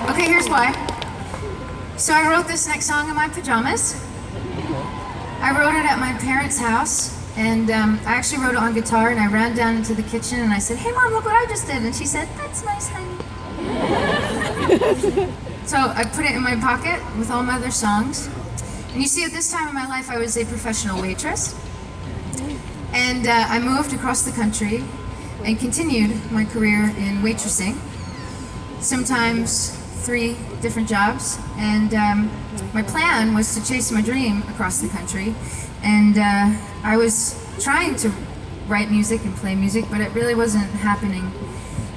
Okay, here's why. So I wrote this next song in my pajamas. I wrote it at my parents' house, and I actually wrote it on guitar, and I ran down into the kitchen and I said, "Hey Mom, look what I just did." And she said, "That's nice, honey." So I put it in my pocket with all my other songs. And you see, at this time in my life, I was a professional waitress. And I moved across the country and continued my career in waitressing. Sometimes 3 different jobs. And my plan was to chase my dream across the country. And I was trying to write music and play music, but it really wasn't happening.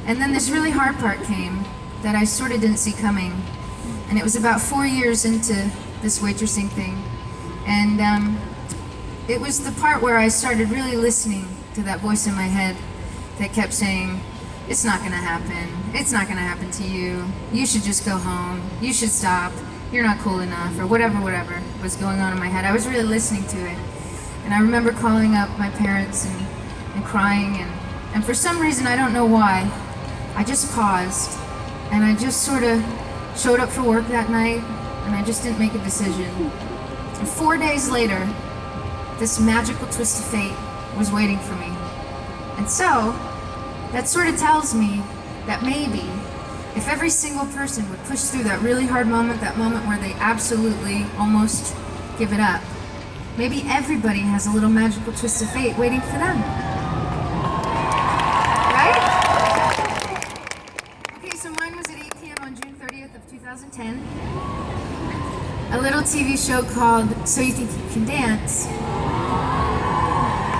And then this really hard part came that I sort of didn't see coming. And it was about 4 years into this waitressing thing. And it was the part where I started really listening to that voice in my head that kept saying, "It's not gonna happen. It's not gonna happen to you. You should just go home. You should stop. You're not cool enough," or whatever was going on in my head. I was really listening to it. And I remember calling up my parents and crying, and for some reason, I don't know why, I just paused, and I just sort of showed up for work that night, and I just didn't make a decision. And 4 days later, this magical twist of fate was waiting for me. And so, that sort of tells me that maybe if every single person would push through that really hard moment, that moment where they absolutely almost give it up, maybe everybody has a little magical twist of fate waiting for them. Right? Okay, so mine was at 8 p.m. on June 30th of 2010. A little TV show called So You Think You Can Dance.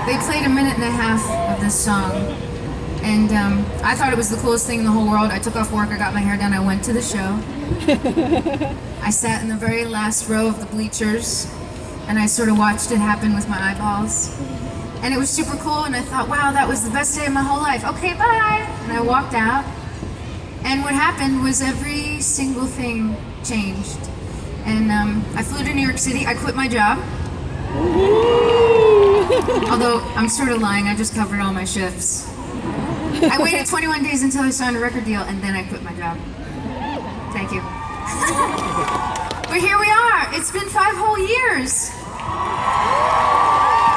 They played 1.5 minutes of this song, and I thought it was the coolest thing in the whole world. I took off work, I got my hair done, I went to the show. I sat in the very last row of the bleachers, and I sort of watched it happen with my eyeballs. And it was super cool, and I thought, wow, that was the best day of my whole life. Okay, bye! And I walked out, and what happened was every single thing changed. And I flew to New York City, I quit my job. Although, I'm sort of lying, I just covered all my shifts. I waited 21 days until I signed a record deal, and then I quit my job. Thank you. But here we are, it's been 5 whole years.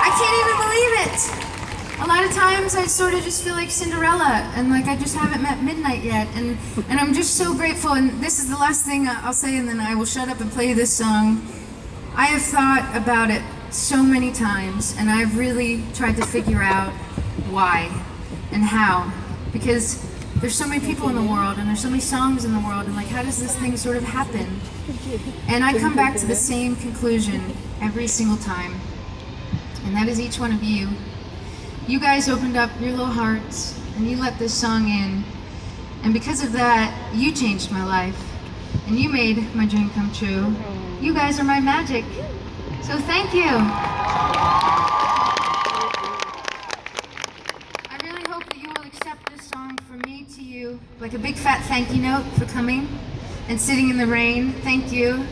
I can't even believe it. A lot of times I sort of just feel like Cinderella, and like I just haven't met midnight yet, and I'm just so grateful. And this is the last thing I'll say, and then I will shut up and play this song. I have thought about it so many times, and I've really tried to figure out why and how, because there's so many people in the world, and there's so many songs in the world, and like, how does this thing sort of happen? And I come back to the same conclusion every single time, and that is each one of you. You guys opened up your little hearts, and you let this song in, and because of that, you changed my life, and you made my dream come true. You guys are my magic, so thank you. I really hope that you will accept this song from me to you, like a big fat thank you note for coming and sitting in the rain. Thank you.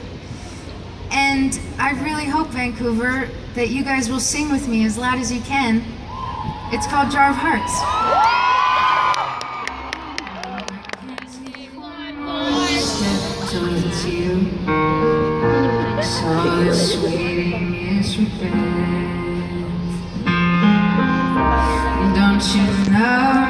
And I really hope, Vancouver, that you guys will sing with me as loud as you can. It's called Jar of Hearts. Towards you, so it's waiting is regret. Don't you know?